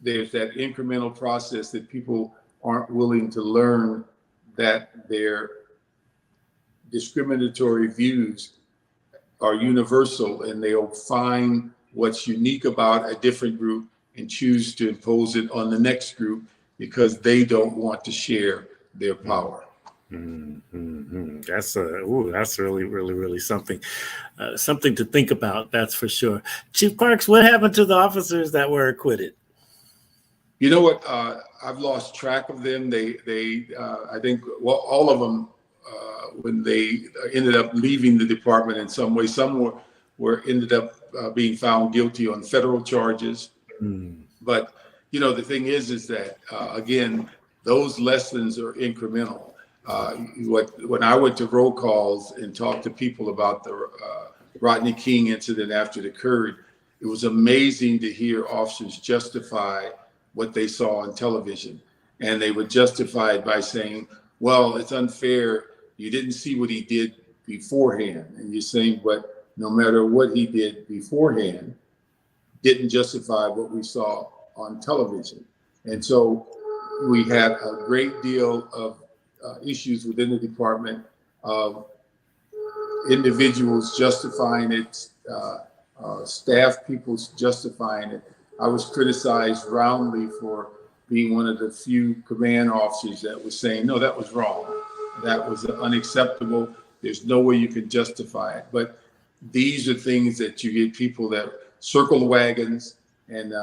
there's that incremental process that people aren't willing to learn that their discriminatory views are universal, and they'll find what's unique about a different group and choose to impose it on the next group because they don't want to share their power. Mm-hmm. That's really, really, really something to think about. That's for sure. Chief Parks, what happened to the officers that were acquitted? You know what? I've lost track of them. They I think, well, all of them, when they ended up leaving the department in some way, some were ended up being found guilty on federal charges. But the thing is that again, those lessons are incremental. When I went to roll calls and talked to people about the Rodney King incident after it occurred, it was amazing to hear officers justify what they saw on television. And they would justify it by saying, well, it's unfair. You didn't see what he did beforehand. And you're saying, but no matter what he did beforehand, didn't justify what we saw on television. And so we had a great deal of issues within the department of individuals justifying it, staff people justifying it. I was criticized roundly for being one of the few command officers that was saying, no, that was wrong. That was unacceptable. There's no way you can justify it. But these are things that you get people that circle the wagons. And,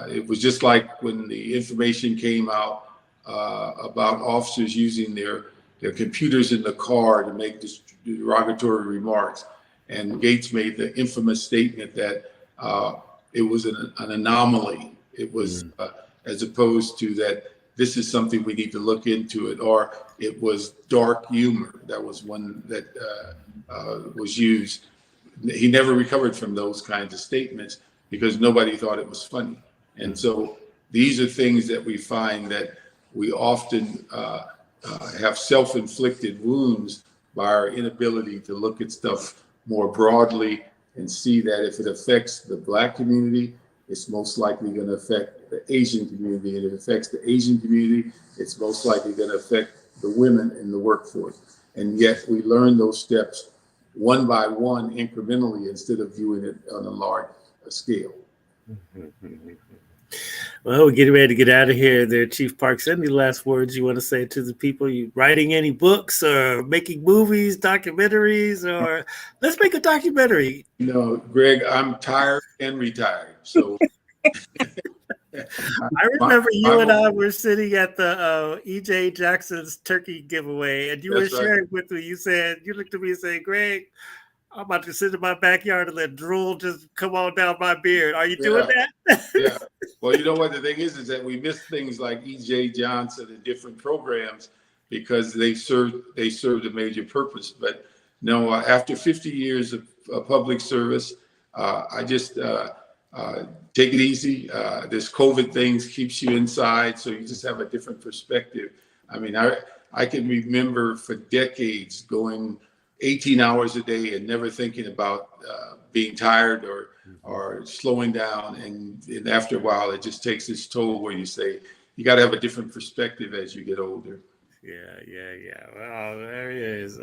it was just like when the information came out about officers using their computers in the car to make derogatory remarks. And Gates made the infamous statement that it was an anomaly. It was as opposed to that this is something we need to look into it, or it was dark humor. That was one that was used. He never recovered from those kinds of statements because nobody thought it was funny. And so these are things that we find that we often have self-inflicted wounds by our inability to look at stuff more broadly and see that if it affects the Black community, it's most likely going to affect the Asian community. And if it affects the Asian community, it's most likely going to affect the women in the workforce. And yet we learn those steps one by one incrementally instead of viewing it on a large scale. Well, we're getting ready to get out of here there, Chief Parks. Any last words you want to say to the people? You writing any books or making movies, documentaries, or let's make a documentary? No, Greg, I'm tired and retired. So I remember you and I were sitting at the E.J. Jackson's turkey giveaway, and you were sharing with me. You said, you looked at me and said, Greg, I'm about to sit in my backyard and let drool just come on down my beard. Are you doing that? Yeah. Well, you know what the thing is that we miss things like E.J. Johnson and different programs because they served a major purpose. But no, after 50 years of public service, I just take it easy. This COVID things keeps you inside, so you just have a different perspective. I mean, I can remember for decades going 18 hours a day and never thinking about being tired or slowing down. And after a while, it just takes its toll where you say, you got to have a different perspective as you get older. Yeah. Well, there he is.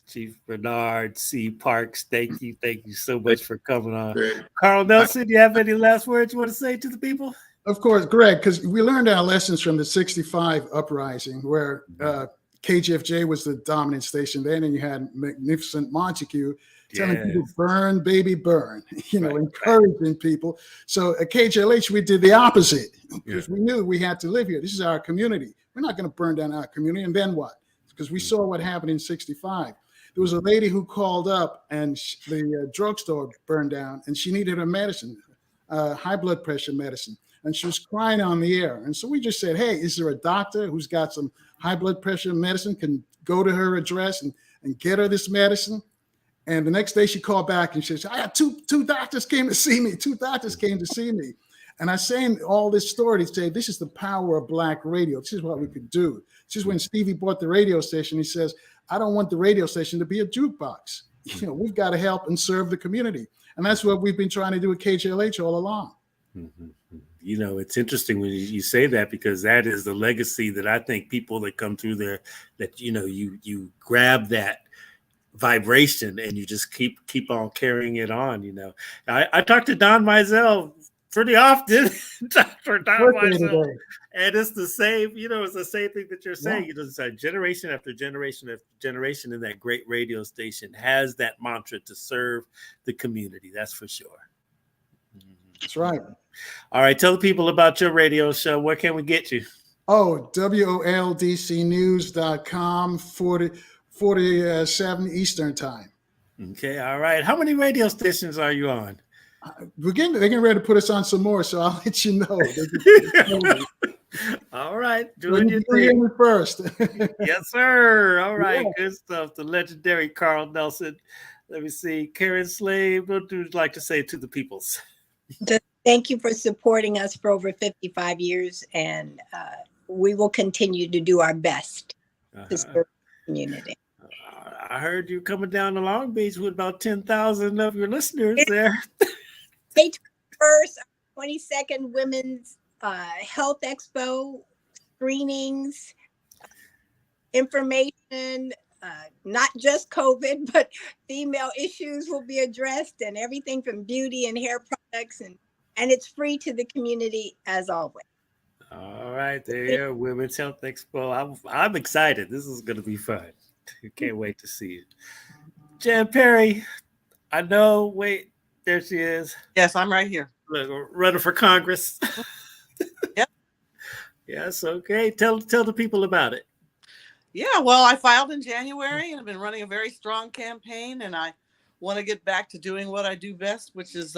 Chief Bernard C. Parks, thank you so much for coming on. Greg. Carl Nelson, do you have any last words you want to say to the people? Of course, Greg, because we learned our lessons from the 65 uprising where KJFJ was the dominant station then, and you had Magnificent Montague telling people, burn, baby, burn, encouraging people. So at KJLH, we did the opposite because we knew we had to live here. This is our community. We're not going to burn down our community. And then what? Because we saw what happened in 65. There was a lady who called up and the drugstore burned down and she needed her medicine, high blood pressure medicine. And she was crying on the air. And so we just said, hey, is there a doctor who's got some high blood pressure medicine, can go to her address and get her this medicine? And the next day she called back and she said, I had two doctors came to see me. 2 doctors came to see me. And I saying all this story to say, this is the power of Black radio. This is what we could do. This is when Stevie bought the radio station. He says, I don't want the radio station to be a jukebox. We've got to help and serve the community. And that's what we've been trying to do at KJLH all along. It's interesting when you say that, because that is the legacy that I think people that come through there, that, you grab that vibration and you just keep on carrying it on. I talk to Don Mizell pretty often, Dr. Don Mizell, and it's the same, it's the same thing that you're saying. It's a generation after generation after generation, and that great radio station has that mantra to serve the community. That's for sure. That's right. All right. Tell the people about your radio show. Where can we get you? Oh, WOLDCnews.com, 47 Eastern time. Okay. All right. How many radio stations are you on? They're getting ready to put us on some more, so I'll let you know. All right. Doing your thing first. Yes, sir. All right. Yeah. Good stuff. The legendary Carl Nelson. Let me see. Karen Slade, what would you like to say to the peoples? Just thank you for supporting us for over 55 years, and we will continue to do our best to serve the community. I heard you coming down to Long Beach with about 10,000 of your listeners there. May 21st, 22nd Women's Health Expo, screenings, information, not just COVID, but female issues will be addressed, and everything from beauty and hair products, and it's free to the community as always. All right, there you are, Women's Health Expo. I'm excited. This is going to be fun. Can't wait to see it. Jan Perry, I know. Wait, there she is. Yes, I'm right here. Look, running for Congress. Yep. Yes. Okay. Tell the people about it. Yeah, well, I filed in January and I've been running a very strong campaign, and I want to get back to doing what I do best, which is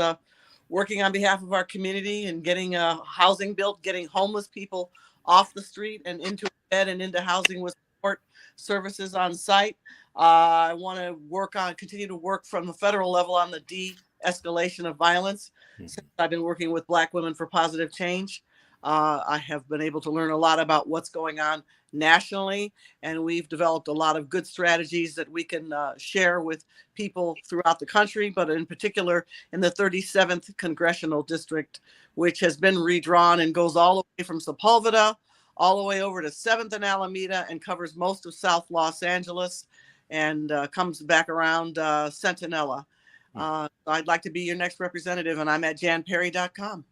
working on behalf of our community and getting housing built, getting homeless people off the street and into a bed and into housing with support services on site. I want to continue to work from the federal level on the de-escalation of violence. Since I've been working with Black Women for Positive Change, I have been able to learn a lot about what's going on nationally, and we've developed a lot of good strategies that we can share with people throughout the country, but in particular in the 37th Congressional District, which has been redrawn and goes all the way from Sepulveda all the way over to 7th and Alameda and covers most of South Los Angeles and comes back around Centinela. I'd like to be your next representative, and I'm at janperry.com.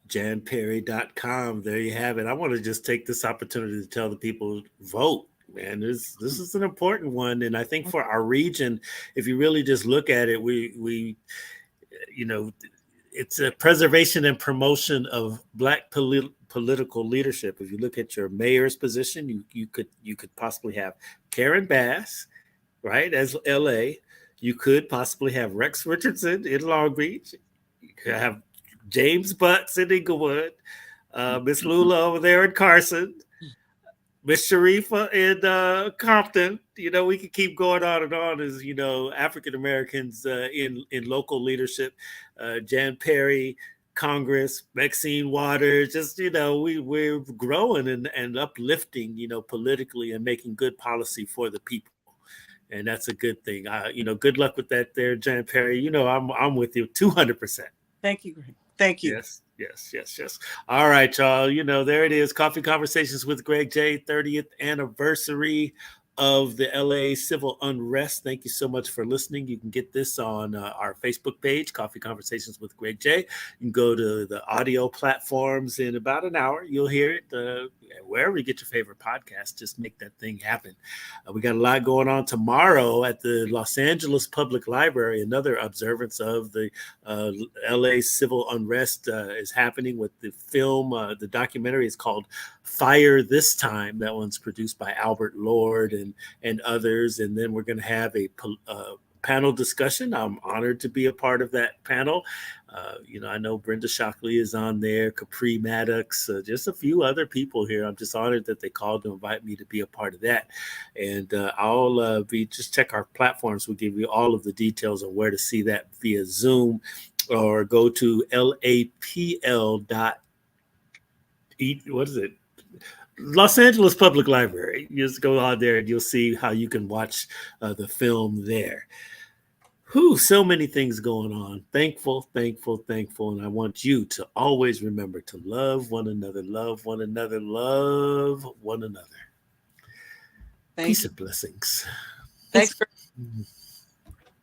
janperry.com. There you have it. I want to just take this opportunity to tell the people, vote, man. This is an important one. And I think for our region, if you really just look at it, we it's a preservation and promotion of Black political leadership. If you look at your mayor's position, you could possibly have Karen Bass, right, as LA. You could possibly have Rex Richardson in Long Beach. You could have James Butts in Inglewood, Miss Lula over there in Carson, Miss Sharifa in Compton. We could keep going on and on as, African Americans in local leadership. Jan Perry, Congress, Maxine Waters, just, we're growing and uplifting, politically and making good policy for the people. And that's a good thing. Good luck with that there, Jan Perry. I'm with you 200%. Thank you, Greg. Thank you. Yes. All right, y'all. There it is. Coffee Conversations with Greg J. 30th anniversary of the LA civil unrest. Thank you so much for listening. You can get this on our Facebook page, Coffee Conversations with Greg J. You can go to the audio platforms in about an hour. You'll hear it wherever you get your favorite podcast. Just make that thing happen. We got a lot going on tomorrow at the Los Angeles Public Library. Another observance of the LA civil unrest is happening with the film. The documentary is called Fire This Time. That one's produced by Albert Lord and others. And then we're going to have a panel discussion. I'm honored to be a part of that panel. I know Brenda Shockley is on there, Capri Maddox, just a few other people here. I'm just honored that they called to invite me to be a part of that. And I'll just check our platforms. We'll give you all of the details on where to see that via Zoom, or go to lapl. What is it? Los Angeles Public Library. You just go on there and you'll see how you can watch the film there. So many things going on. Thankful. And I want you to always remember to love one another, love one another, love one another. Peace and blessings. Thanks.